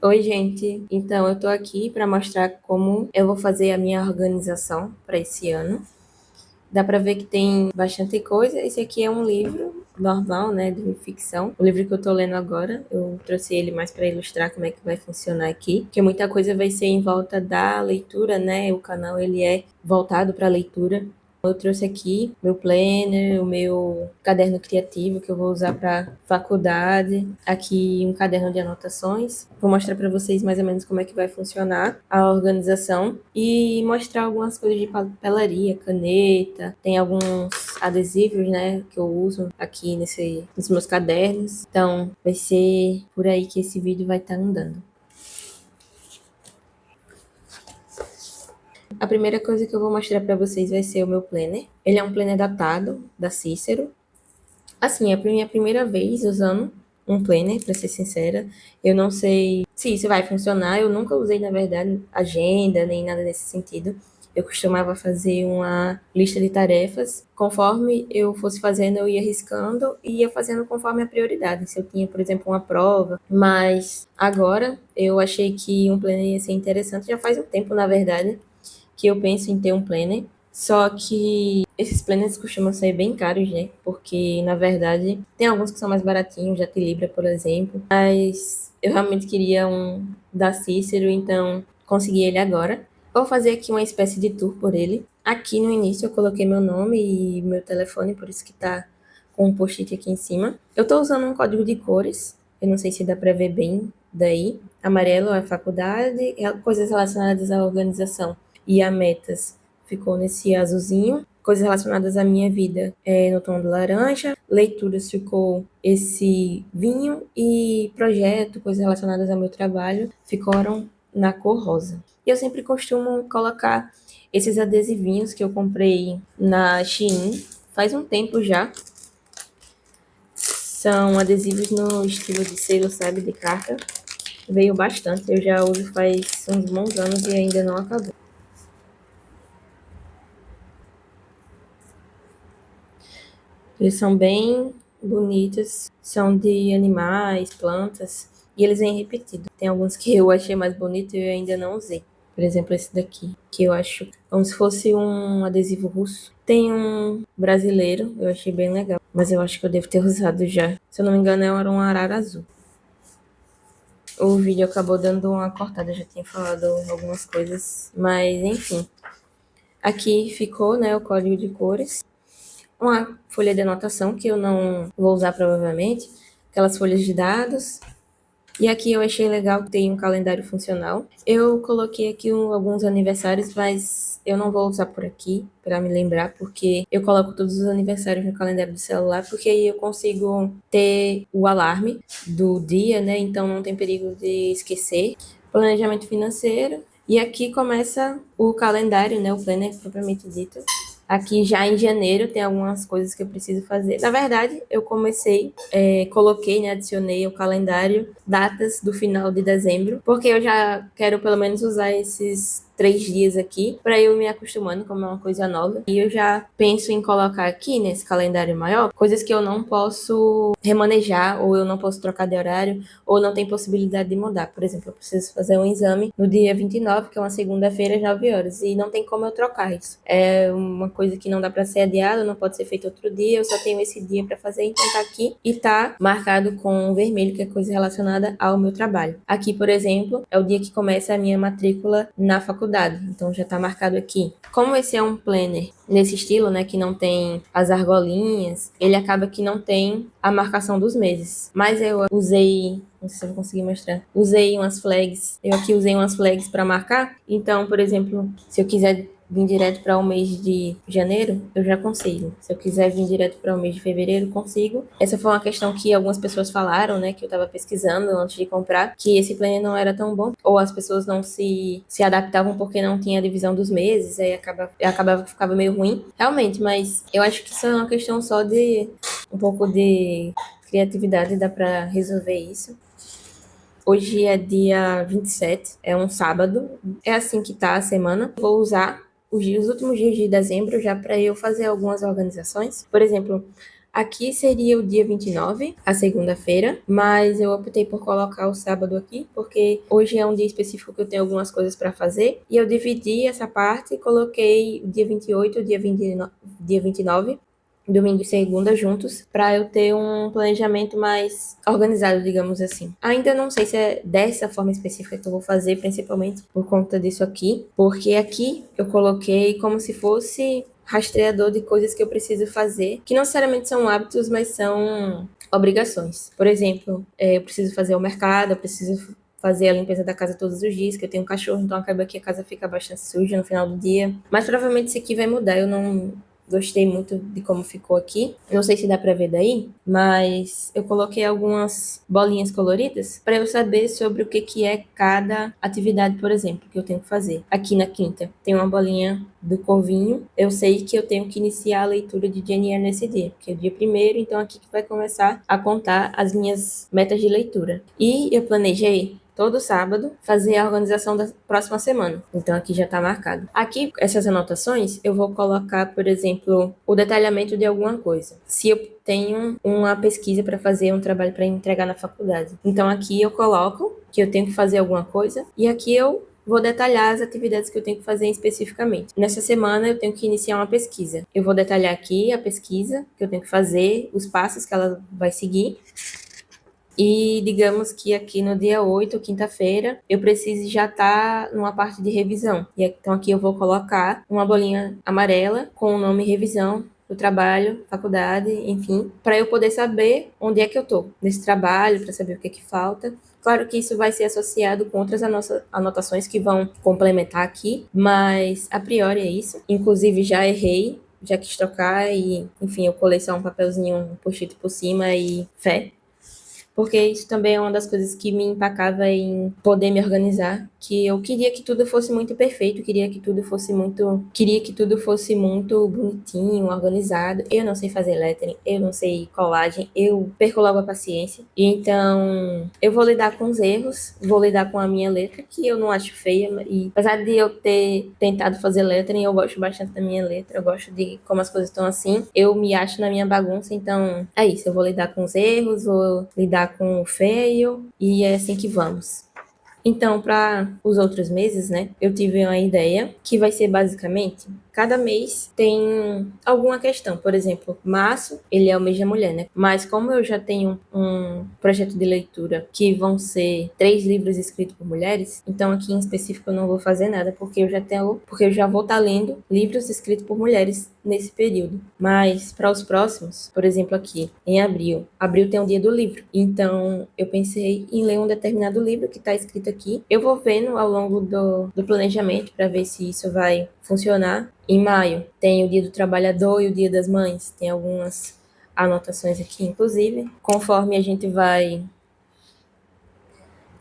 Oi, gente. Então, eu tô aqui para mostrar como eu vou fazer a minha organização para esse ano. Dá para ver que tem bastante coisa. Esse aqui é um livro normal, né, de ficção. O livro que eu tô lendo agora, eu trouxe ele mais para ilustrar como é que vai funcionar aqui, porque muita coisa vai ser em volta da leitura, né? O canal ele é voltado para leitura. Eu trouxe aqui meu planner, o meu caderno criativo que eu vou usar para faculdade, aqui um caderno de anotações. Vou mostrar para vocês mais ou menos como é que vai funcionar a organização e mostrar algumas coisas de papelaria, caneta, tem alguns adesivos, né, que eu uso aqui nos meus cadernos. Então, vai ser por aí que esse vídeo vai estar andando. A primeira coisa que eu vou mostrar para vocês vai ser o meu planner. Ele é um planner datado da Cícero. Assim, é a minha primeira vez usando um planner, para ser sincera. Eu não sei se isso vai funcionar. Eu nunca usei, na verdade, agenda nem nada nesse sentido. Eu costumava fazer uma lista de tarefas. Conforme eu fosse fazendo, eu ia riscando e ia fazendo conforme a prioridade. Se eu tinha, por exemplo, uma prova. Mas agora eu achei que um planner ia ser interessante. Já faz um tempo, na verdade, que eu penso em ter um planner. Só que esses planners costumam ser bem caros, né? Porque, na verdade, tem alguns que são mais baratinhos, da Tilibra, por exemplo. Mas eu realmente queria um da Cícero, então consegui ele agora. Vou fazer aqui uma espécie de tour por ele. Aqui no início eu coloquei meu nome e meu telefone, por isso que tá com um post-it aqui em cima. Eu tô usando um código de cores. Eu não sei se dá pra ver bem daí. Amarelo é faculdade, coisas relacionadas à organização e a metas ficou nesse azulzinho. Coisas relacionadas à minha vida no tom do laranja. Leituras ficou esse vinho. E projeto, coisas relacionadas ao meu trabalho, ficaram na cor rosa. E eu sempre costumo colocar esses adesivinhos que eu comprei na Shein faz um tempo já. São adesivos no estilo de selo, sabe, de carta. Veio bastante, eu já uso faz uns bons anos e ainda não acabou. Eles são bem bonitos, são de animais, plantas, e eles vêm repetidos. Tem alguns que eu achei mais bonito e eu ainda não usei. Por exemplo, esse daqui, que eu acho como se fosse um adesivo russo. Tem um brasileiro, eu achei bem legal, mas eu acho que eu devo ter usado já. Se eu não me engano, era um arara azul. O vídeo acabou dando uma cortada, eu já tinha falado algumas coisas, mas enfim. Aqui ficou, né, o código de cores. Uma folha de anotação que eu não vou usar provavelmente, aquelas folhas de dados. E aqui eu achei legal que tem um calendário funcional. Eu coloquei aqui alguns aniversários, mas eu não vou usar por aqui para me lembrar, porque eu coloco todos os aniversários no calendário do celular, porque aí eu consigo ter o alarme do dia, né? Então não tem perigo de esquecer. Planejamento financeiro. E aqui começa o calendário, né? O planner propriamente dito. Aqui já em janeiro tem algumas coisas que eu preciso fazer. Na verdade, eu comecei, coloquei, né, adicionei ao calendário datas do final de dezembro, porque eu já quero pelo menos usar esses 3 dias aqui para eu me acostumando, como é uma coisa nova. E eu já penso em colocar aqui nesse calendário maior coisas que eu não posso remanejar, ou eu não posso trocar de horário, ou não tem possibilidade de mudar. Por exemplo, eu preciso fazer um exame no dia 29, que é uma segunda-feira, às 9 horas, e não tem como eu trocar isso. É uma coisa que não dá para ser adiada, não pode ser feito outro dia, eu só tenho esse dia para fazer, então tá aqui e tá marcado com vermelho, que é coisa relacionada ao meu trabalho. Aqui, por exemplo, é o dia que começa a minha matrícula na faculdade, então já tá marcado aqui. Como esse é um planner nesse estilo, né, que não tem as argolinhas, ele acaba que não tem a marcação dos meses. Mas eu usei, não sei se eu vou conseguir mostrar, usei umas flags, eu aqui usei umas flags para marcar. Então, por exemplo, se eu quiser vir direto para o mês de janeiro, eu já consigo. Se eu quiser vir direto para o mês de fevereiro, consigo. Essa foi uma questão que algumas pessoas falaram, né, que eu estava pesquisando antes de comprar, que esse planner não era tão bom, ou as pessoas não se adaptavam porque não tinha a divisão dos meses, aí acabava que ficava meio ruim. Realmente, mas eu acho que isso é uma questão só de um pouco de criatividade, dá para resolver isso. Hoje é dia 27, é um sábado. É assim que tá a semana. Vou usar os últimos dias de dezembro já para eu fazer algumas organizações. Por exemplo, Aqui seria o dia 29, a segunda-feira, mas eu optei por colocar o sábado aqui, porque hoje é um dia específico que eu tenho algumas coisas para fazer, e eu dividi essa parte e coloquei o dia 28, o dia 29, domingo e segunda juntos, para eu ter um planejamento mais organizado, digamos assim. Ainda não sei se é dessa forma específica que eu vou fazer, principalmente por conta disso aqui, porque aqui eu coloquei como se fosse rastreador de coisas que eu preciso fazer, que não necessariamente são hábitos, mas são obrigações. Por exemplo, eu preciso fazer o mercado, eu preciso fazer a limpeza da casa todos os dias, que eu tenho um cachorro, então acaba que a casa fica bastante suja no final do dia. Mas provavelmente isso aqui vai mudar, eu não gostei muito de como ficou aqui. Não sei se dá pra ver daí, mas eu coloquei algumas bolinhas coloridas para eu saber sobre o que que é cada atividade, por exemplo, que eu tenho que fazer. Aqui na quinta tem uma bolinha do Corvinho. Eu sei que eu tenho que iniciar a leitura de Jane Eyre nesse dia, que é o dia primeiro, então aqui que vai começar a contar as minhas metas de leitura. E eu planejei todo sábado fazer a organização da próxima semana. Então aqui já está marcado. Aqui, essas anotações, eu vou colocar, por exemplo, o detalhamento de alguma coisa. Se eu tenho uma pesquisa para fazer, um trabalho para entregar na faculdade. Então aqui eu coloco que eu tenho que fazer alguma coisa e aqui eu vou detalhar as atividades que eu tenho que fazer especificamente. Nessa semana eu tenho que iniciar uma pesquisa. Eu vou detalhar aqui a pesquisa que eu tenho que fazer, os passos que ela vai seguir. E digamos que aqui no dia 8, quinta-feira, eu preciso já estar numa parte de revisão. E então aqui eu vou colocar uma bolinha amarela com o nome revisão do trabalho, faculdade, enfim, para eu poder saber onde é que eu estou nesse trabalho, para saber o que é que falta. Claro que isso vai ser associado com outras anotações que vão complementar aqui, mas a priori é isso. Inclusive já errei, já quis trocar e, enfim, eu colei só um papelzinho, um post-it por cima e fé. Porque isso também é uma das coisas que me empacava em poder me organizar, que eu queria que tudo fosse muito perfeito, queria que tudo fosse muito bonitinho, organizado. Eu não sei fazer lettering, eu não sei colagem, eu perco logo a paciência. E então, eu vou lidar com os erros, vou lidar com a minha letra, que eu não acho feia, e apesar de eu ter tentado fazer lettering, eu gosto bastante da minha letra, eu gosto de como as coisas estão assim, eu me acho na minha bagunça, então é isso, eu vou lidar com os erros, vou lidar com o feio e é assim que vamos. Então, para os outros meses, né, eu tive uma ideia que vai ser basicamente, cada mês tem alguma questão. Por exemplo, março, ele é o mês da mulher, né? Mas como eu já tenho um projeto de leitura que vão ser 3 livros escritos por mulheres, então aqui em específico eu não vou fazer nada, porque eu já vou estar lendo livros escritos por mulheres nesse período. Mas para os próximos, por exemplo, aqui em abril tem o dia do livro. Então eu pensei em ler um determinado livro que está escrito aqui. Eu vou vendo ao longo do planejamento para ver se isso vai funcionar. Em maio tem o Dia do Trabalhador e o Dia das Mães. Tem algumas anotações aqui, inclusive, conforme a gente vai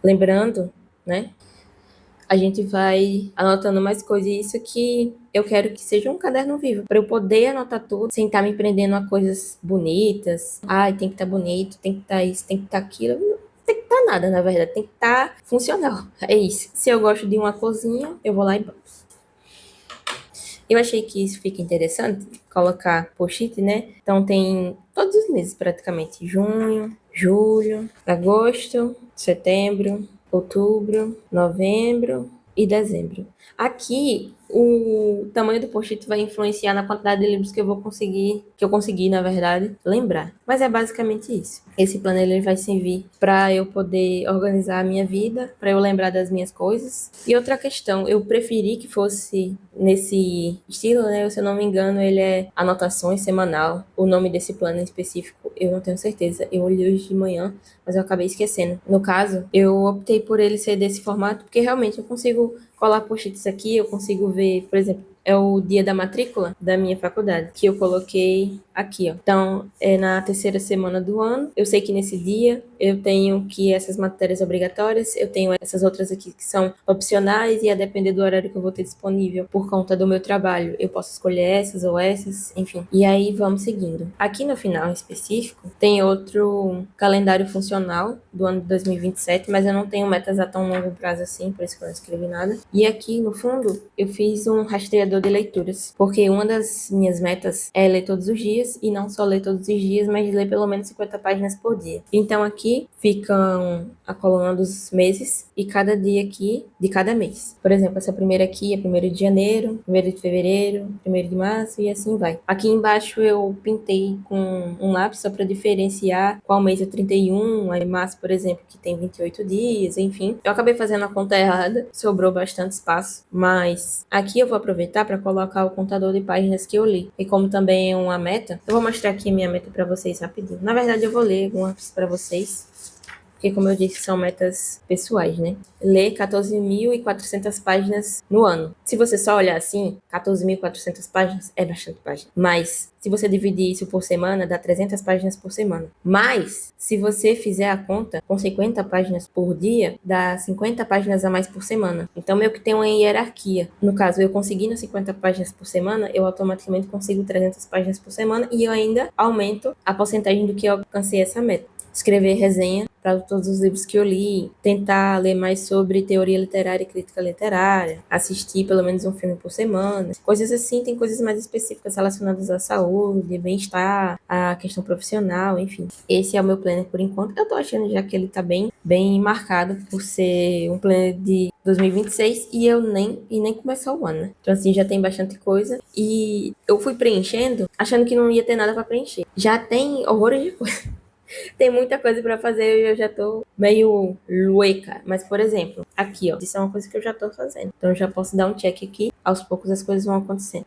lembrando, né? A gente vai anotando mais coisas. E isso que eu quero que seja um caderno vivo, para eu poder anotar tudo, sem estar me prendendo a coisas bonitas. Ai, tem que estar bonito, tem que estar isso, tem que estar aquilo. Não tem que estar nada, na verdade. Tem que estar funcional. É isso. Se eu gosto de uma cozinha, eu vou lá e boto. Eu achei que isso fica interessante, colocar post-it, né? Então tem todos os meses praticamente. Junho, julho, agosto, setembro, outubro, novembro e dezembro. Aqui, o tamanho do post-it vai influenciar na quantidade de livros que eu consegui, na verdade, lembrar. Mas é basicamente isso. Esse plano ele vai servir para eu poder organizar a minha vida, para eu lembrar das minhas coisas. E outra questão, eu preferi que fosse nesse estilo, né? Se eu não me engano, ele é anotações semanal. O nome desse plano em específico, eu não tenho certeza. Eu olhei hoje de manhã, mas eu acabei esquecendo. No caso, eu optei por ele ser desse formato, porque realmente eu consigo colar post-its aqui, eu consigo ver, por exemplo, é o dia da matrícula da minha faculdade, que eu coloquei aqui, ó. Então, é na terceira semana do ano. Eu sei que nesse dia eu tenho que essas matérias obrigatórias, eu tenho essas outras aqui que são opcionais e a depender do horário que eu vou ter disponível por conta do meu trabalho, eu posso escolher essas ou essas, enfim. E aí vamos seguindo. Aqui no final em específico, tem outro calendário funcional do ano de 2027, mas eu não tenho metas a tão longo prazo assim, por isso que eu não escrevi nada. E aqui no fundo, eu fiz um rastreador planejador de leituras, porque uma das minhas metas é ler todos os dias, e não só ler todos os dias, mas ler pelo menos 50 páginas por dia. Então aqui ficam a coluna dos meses e cada dia aqui de cada mês. Por exemplo, essa primeira aqui é 1º de janeiro, 1º de fevereiro, 1º de março e assim vai. Aqui embaixo eu pintei com um lápis só para diferenciar qual mês é 31, aí março, por exemplo, que tem 28 dias, enfim. Eu acabei fazendo a conta errada, sobrou bastante espaço, mas aqui eu vou aproveitar para colocar o contador de páginas que eu li. E como também é uma meta, eu vou mostrar aqui minha meta para vocês rapidinho. Na verdade, eu vou ler algumas para vocês, porque, como eu disse, são metas pessoais, né? Ler 14.400 páginas no ano. Se você só olhar assim, 14.400 páginas é bastante página. Mas, se você dividir isso por semana, dá 300 páginas por semana. Mas, se você fizer a conta com 50 páginas por dia, dá 50 páginas a mais por semana. Então, meio que tem uma hierarquia. No caso, eu conseguindo 50 páginas por semana, eu automaticamente consigo 300 páginas por semana e eu ainda aumento a porcentagem do que eu alcancei essa meta. Escrever resenha para todos os livros que eu li, tentar ler mais sobre teoria literária e crítica literária, assistir pelo menos um filme por semana, coisas assim. Tem coisas mais específicas relacionadas à saúde, bem-estar, à questão profissional, enfim. Esse é o meu planner por enquanto. Eu tô achando já que ele tá bem marcado por ser um planner de 2026 e nem começou o ano, né? Então assim, já tem bastante coisa e eu fui preenchendo achando que não ia ter nada para preencher. Já tem horrores de coisa. Tem muita coisa pra fazer e eu já tô meio louca. Mas, por exemplo, aqui, ó, isso é uma coisa que eu já tô fazendo. Então, eu já posso dar um check aqui. Aos poucos as coisas vão acontecendo.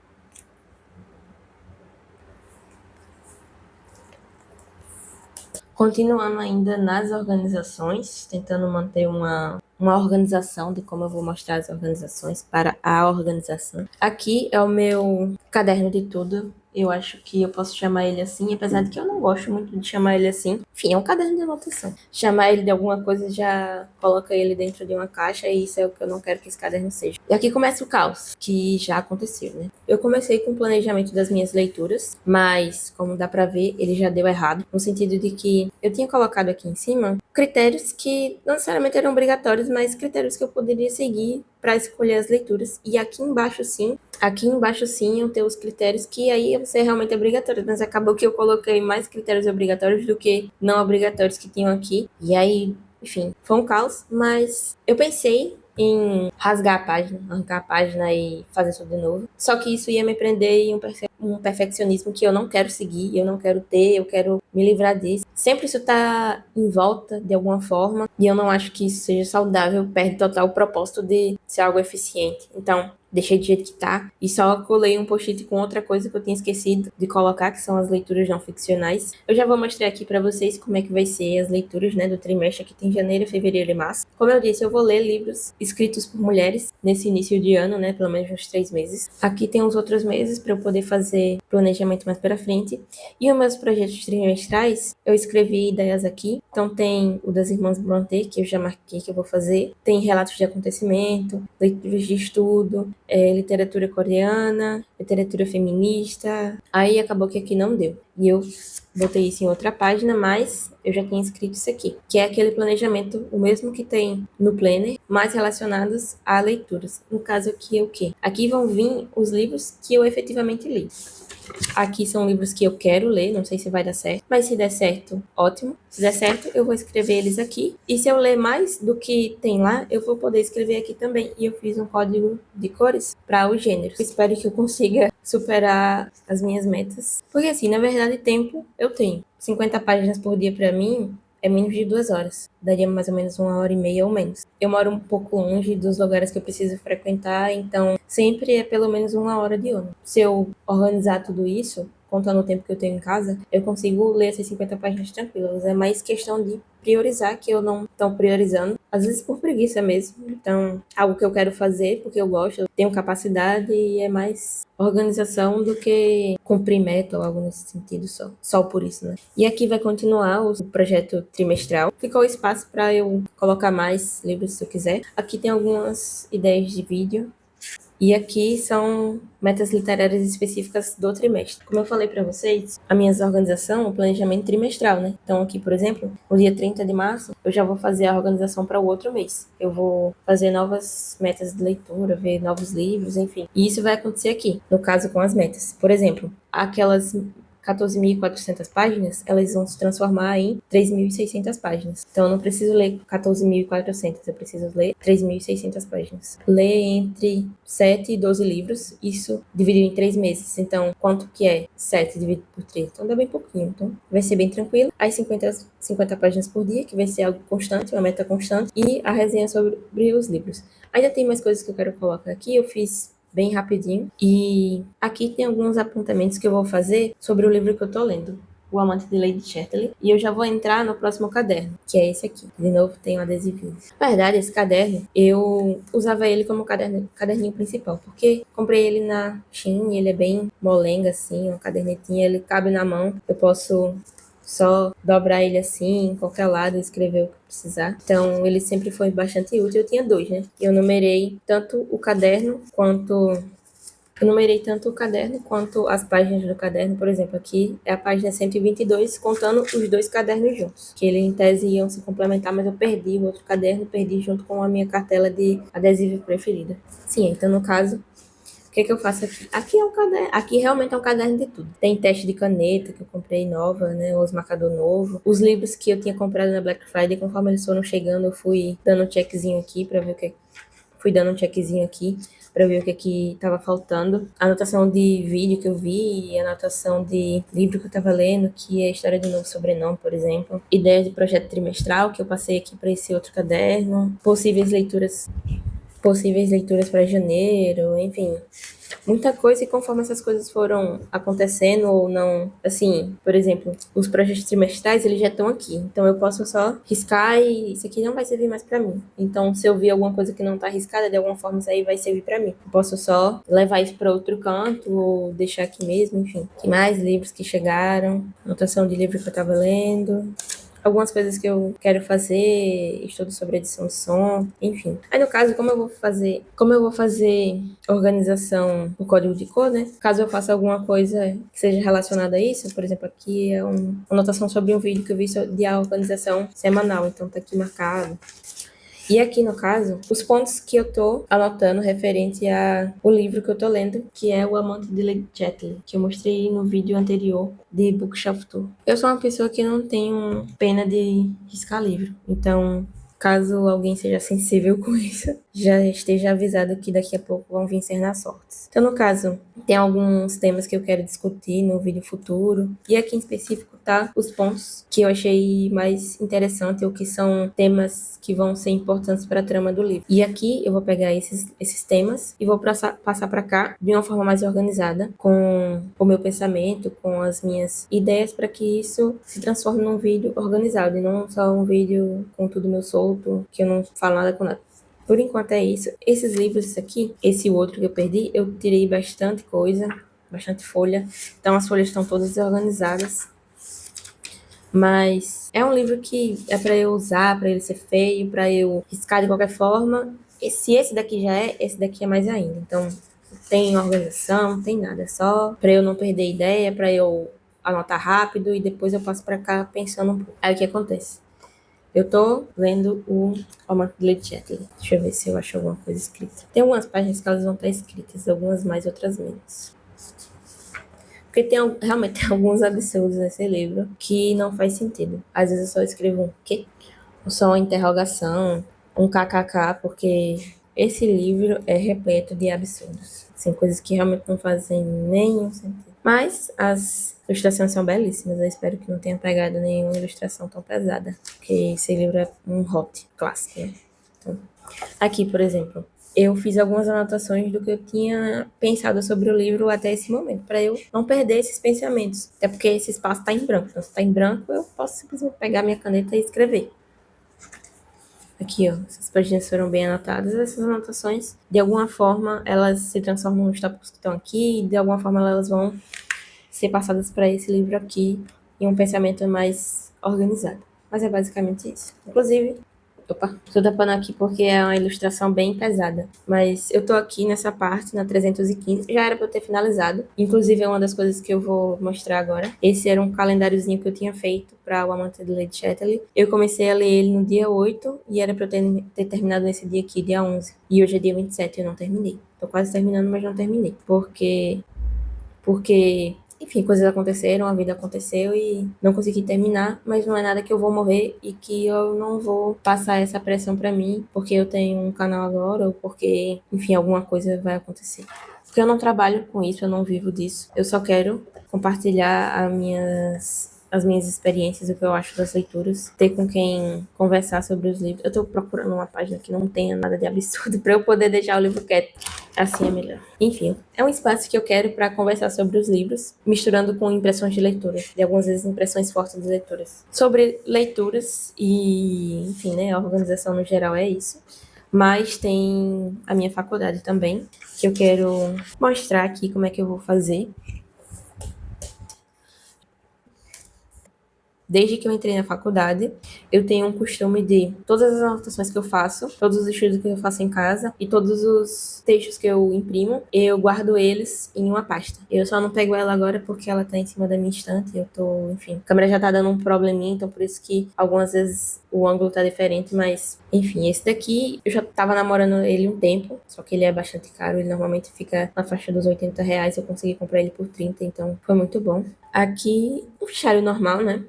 Continuando ainda nas organizações, tentando manter uma organização de como eu vou mostrar as organizações para a organização. Aqui é o meu caderno de tudo. Eu acho que eu posso chamar ele assim, apesar de que eu não gosto muito de chamar ele assim. Enfim, é um caderno de anotação. Chamar ele de alguma coisa já coloca ele dentro de uma caixa e isso é o que eu não quero que esse caderno seja. E aqui começa o caos, que já aconteceu, né? Eu comecei com o planejamento das minhas leituras, mas, como dá pra ver, ele já deu errado, no sentido de que eu tinha colocado aqui em cima critérios que não necessariamente eram obrigatórios, mas critérios que eu poderia seguir para escolher as leituras. E aqui embaixo sim eu tenho os critérios que aí você realmente é obrigatório, mas acabou que eu coloquei mais critérios obrigatórios do que não obrigatórios que tinham aqui. E aí, enfim, foi um caos, mas eu pensei em rasgar a página, arrancar a página e fazer tudo de novo. Só que isso ia me prender em um perfeccionismo que eu não quero seguir, eu não quero ter, eu quero me livrar disso. Sempre isso tá em volta de alguma forma e eu não acho que isso seja saudável, perde total o propósito de ser algo eficiente. Então, deixei do jeito que tá e só colei um post-it com outra coisa que eu tinha esquecido de colocar, que são as leituras não ficcionais. Eu já vou mostrar aqui pra vocês como é que vai ser as leituras, né, do trimestre, que tem janeiro, fevereiro e março. Como eu disse, eu vou ler livros escritos por mulheres nesse início de ano, né, pelo menos uns 3 meses. Aqui tem os outros meses para eu poder fazer planejamento mais pra frente. E os meus projetos trimestrais, eu escrevi ideias aqui. Então tem o das Irmãs Brontë, que eu já marquei que eu vou fazer. Tem relatos de acontecimento, leituras de estudo, literatura coreana, literatura feminista. Aí acabou que aqui não deu. E eu botei isso em outra página, mas eu já tinha escrito isso aqui, que é aquele planejamento, o mesmo que tem no Planner, mais relacionados a leituras. No caso aqui é o quê? Aqui vão vir os livros que eu efetivamente li. Aqui são livros que eu quero ler, não sei se vai dar certo, mas se der certo, ótimo. Se der certo, eu vou escrever eles aqui. E se eu ler mais do que tem lá, eu vou poder escrever aqui também. E eu fiz um código de cores para os gêneros. Espero que eu consiga superar as minhas metas. Porque assim, na verdade, tempo eu tenho. 50 páginas por dia para mim é menos de 2 horas. Daria mais ou menos 1h30 ou menos. Eu moro um pouco longe dos lugares que eu preciso frequentar, então sempre é pelo menos 1 hora de ônibus. Se eu organizar tudo isso, contando o tempo que eu tenho em casa, eu consigo ler essas 50 páginas tranquilas. É mais questão de priorizar, que eu não estou priorizando, às vezes por preguiça mesmo. Então, algo que eu quero fazer porque eu gosto, eu tenho capacidade e é mais organização do que cumprir meta ou algo nesse sentido só por isso, né? E aqui vai continuar o projeto trimestral. Ficou espaço para eu colocar mais livros se eu quiser. Aqui tem algumas ideias de vídeo. E aqui são metas literárias específicas do trimestre. Como eu falei para vocês, a minha organização, o planejamento trimestral, né? Então aqui, por exemplo, no dia 30 de março, eu já vou fazer a organização para o outro mês. Eu vou fazer novas metas de leitura, ver novos livros, enfim. E isso vai acontecer aqui, no caso com as metas. Por exemplo, aquelas 14.400 páginas, elas vão se transformar em 3.600 páginas. Então, eu não preciso ler 14.400, eu preciso ler 3.600 páginas. Ler entre 7 e 12 livros, isso dividido em 3 meses. Então, quanto que é 7 dividido por 3? Então, dá bem pouquinho. Então, vai ser bem tranquilo. Aí, 50 páginas por dia, que vai ser algo constante, uma meta constante. E a resenha sobre os livros. Ainda tem mais coisas que eu quero colocar aqui. Eu fiz bem rapidinho. E aqui tem alguns apontamentos que eu vou fazer sobre o livro que eu tô lendo, O Amante de Lady Chatterley. E eu já vou entrar no próximo caderno, que é esse aqui. De novo, tem um adesivinho. Na verdade, esse caderno, eu usava ele como caderninho principal, porque comprei ele na Shein, ele é bem molenga, assim, uma cadernetinha, ele cabe na mão. Eu posso só dobrar ele assim, em qualquer lado, e escrever o que precisar. Então, ele sempre foi bastante útil. Eu tinha dois, né? Eu numerei tanto o caderno quanto as páginas do caderno. Por exemplo, aqui é a página 122, contando os dois cadernos juntos, que ele em tese iam se complementar, mas eu perdi o outro caderno, perdi junto com a minha cartela de adesivo preferida. Sim, então no caso, o que eu faço aqui? Aqui é um caderno, aqui realmente é um caderno de tudo. Tem teste de caneta que eu comprei nova, né? Os marcador novo. Os livros que eu tinha comprado na Black Friday, conforme eles foram chegando, eu fui dando um checkzinho aqui para ver o que. Fui dando um checkzinho aqui para ver o que estava faltando. Anotação de vídeo que eu vi, e anotação de livro que eu estava lendo, que é a História de um Novo Sobrenome, por exemplo. Ideias de projeto trimestral que eu passei aqui para esse outro caderno. Possíveis leituras para janeiro, enfim, muita coisa. E conforme essas coisas foram acontecendo ou não, assim, por exemplo, os projetos trimestrais, eles já estão aqui, então eu posso só riscar e isso aqui não vai servir mais para mim. Então, se eu ver alguma coisa que não tá riscada, de alguma forma isso aí vai servir para mim. Eu posso só levar isso para outro canto ou deixar aqui mesmo, enfim. Que mais livros que chegaram, anotação de livro que eu tava lendo, algumas coisas que eu quero fazer, estudo sobre edição de som, enfim. Aí no caso, como eu vou fazer organização por código de cor, né? Caso eu faça alguma coisa que seja relacionada a isso, por exemplo, aqui é uma anotação sobre um vídeo que eu vi de organização semanal, então tá aqui marcado. E aqui, no caso, os pontos que eu tô anotando referente ao livro que eu tô lendo, que é O Amante de Lady Chatterley, que eu mostrei no vídeo anterior de Bookshelf Tour. Eu sou uma pessoa que não tenho pena de riscar livro, então, caso alguém seja sensível com isso, já esteja avisado que daqui a pouco vão vir ser nas sortes. Então, no caso, tem alguns temas que eu quero discutir no vídeo futuro, e aqui em específico tá os pontos que eu achei mais interessante ou que são temas que vão ser importantes para a trama do livro. E aqui eu vou pegar esses temas e vou passar para cá de uma forma mais organizada, com o meu pensamento, com as minhas ideias, para que isso se transforme num vídeo organizado e não só um vídeo com tudo meu solto, que eu não falo nada com nada. Por enquanto é isso. Esses livros aqui, esse outro que eu perdi, eu tirei bastante coisa, bastante folha. Então as folhas estão todas desorganizadas. Mas é um livro que é para eu usar, para ele ser feio, para eu riscar de qualquer forma. E se esse daqui já é, esse daqui é mais ainda. Então, não tem organização, não tem nada. É só para eu não perder ideia, para eu anotar rápido e depois eu passo para cá pensando um pouco. Aí o que acontece? Eu tô lendo o Amante de Lady Chatterley. Deixa eu ver se eu acho alguma coisa escrita. Tem algumas páginas que elas vão estar escritas, algumas mais, outras menos. Porque realmente tem alguns absurdos nesse livro que não faz sentido. Às vezes eu só escrevo um quê? Ou só uma interrogação, um kkk, porque esse livro é repleto de absurdos. São coisas que realmente não fazem nenhum sentido. Mas as ilustrações são belíssimas. Eu espero que não tenha pegado nenhuma ilustração tão pesada. Porque esse livro é um hot clássico, né? Então, aqui, por exemplo, eu fiz algumas anotações do que eu tinha pensado sobre o livro até esse momento, para eu não perder esses pensamentos. Até porque esse espaço está em branco. Então, se está em branco, eu posso simplesmente pegar minha caneta e escrever. Aqui, ó, essas páginas foram bem anotadas. Essas anotações, de alguma forma, elas se transformam nos tópicos que estão aqui, e de alguma forma elas vão ser passadas para esse livro aqui em um pensamento mais organizado. Mas é basicamente isso. Inclusive, Opa, tô tapando aqui porque é uma ilustração bem pesada. Mas eu tô aqui nessa parte, na 315. Já era pra eu ter finalizado. Inclusive, é uma das coisas que eu vou mostrar agora. Esse era um calendáriozinho que eu tinha feito para o Amante de Lady Chatterley. Eu comecei a ler ele no dia 8 e era pra eu ter terminado nesse dia aqui, dia 11. E hoje é dia 27 e eu não terminei. Tô quase terminando, mas não terminei. Porque, enfim, coisas aconteceram, a vida aconteceu e não consegui terminar, mas não é nada que eu vou morrer e que eu não vou passar essa pressão pra mim, porque eu tenho um canal agora ou porque, enfim, alguma coisa vai acontecer. Porque eu não trabalho com isso, eu não vivo disso. Eu só quero compartilhar as minhas experiências, o que eu acho das leituras, ter com quem conversar sobre os livros. Eu tô procurando uma página que não tenha nada de absurdo para eu poder deixar o livro quieto. Assim é melhor. Enfim, é um espaço que eu quero para conversar sobre os livros, misturando com impressões de leituras, e algumas vezes impressões fortes de leituras. Sobre leituras e, enfim, né, a organização no geral é isso. Mas tem a minha faculdade também, que eu quero mostrar aqui como é que eu vou fazer. Desde que eu entrei na faculdade, eu tenho um costume de todas as anotações que eu faço, todos os estudos que eu faço em casa e todos os textos que eu imprimo, eu guardo eles em uma pasta. Eu só não pego ela agora porque ela tá em cima da minha estante. Eu tô, enfim, a câmera já tá dando um probleminha, então por isso que algumas vezes o ângulo tá diferente, mas enfim, esse daqui eu já tava namorando ele um tempo, só que ele é bastante caro, ele normalmente fica na faixa dos R$ 80, eu consegui comprar ele por 30, então foi muito bom. Aqui, um fichário normal, né?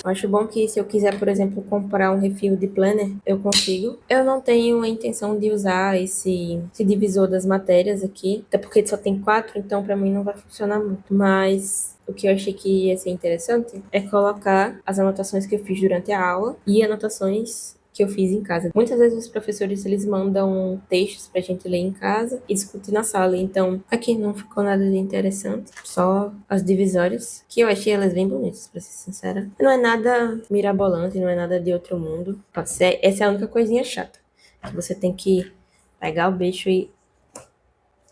Eu acho bom que se eu quiser, por exemplo, comprar um refil de planner, eu consigo. Eu não tenho a intenção de usar esse divisor das matérias aqui, até porque só tem 4, então para mim não vai funcionar muito. Mas o que eu achei que ia ser interessante é colocar as anotações que eu fiz durante a aula e anotações que eu fiz em casa. Muitas vezes os professores eles mandam textos pra gente ler em casa e discutir na sala. Então, aqui não ficou nada de interessante, só as divisórias, que eu achei elas bem bonitas, pra ser sincera. Não é nada mirabolante, não é nada de outro mundo. Essa é a única coisinha chata, que você tem que pegar o bicho e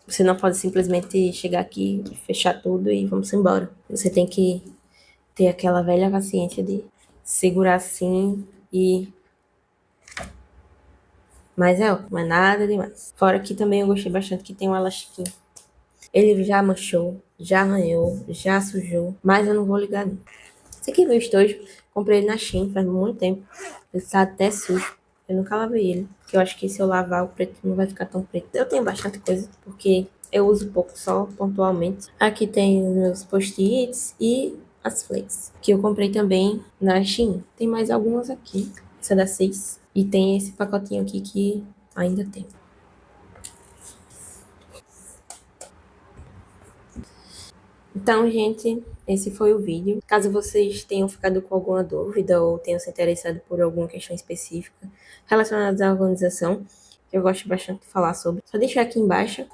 você não pode simplesmente chegar aqui, fechar tudo e vamos embora. Você tem que ter aquela velha paciência de segurar assim e mas é, ó, não é nada demais. Fora que também eu gostei bastante que tem um elastiquinho. Ele já manchou, já arranhou, já sujou, mas eu não vou ligar não. Esse aqui é meu estojo, comprei ele na Shein faz muito tempo. Ele tá até sujo. Eu nunca lavei ele, porque eu acho que se eu lavar o preto não vai ficar tão preto. Eu tenho bastante coisa, porque eu uso pouco só, pontualmente. Aqui tem os meus post-its e as flakes, que eu comprei também na Shein. Tem mais algumas aqui. Essa é da 6. E tem esse pacotinho aqui que ainda tem. Então, gente, esse foi o vídeo. Caso vocês tenham ficado com alguma dúvida ou tenham se interessado por alguma questão específica relacionada à organização, que eu gosto bastante de falar sobre, só deixar aqui embaixo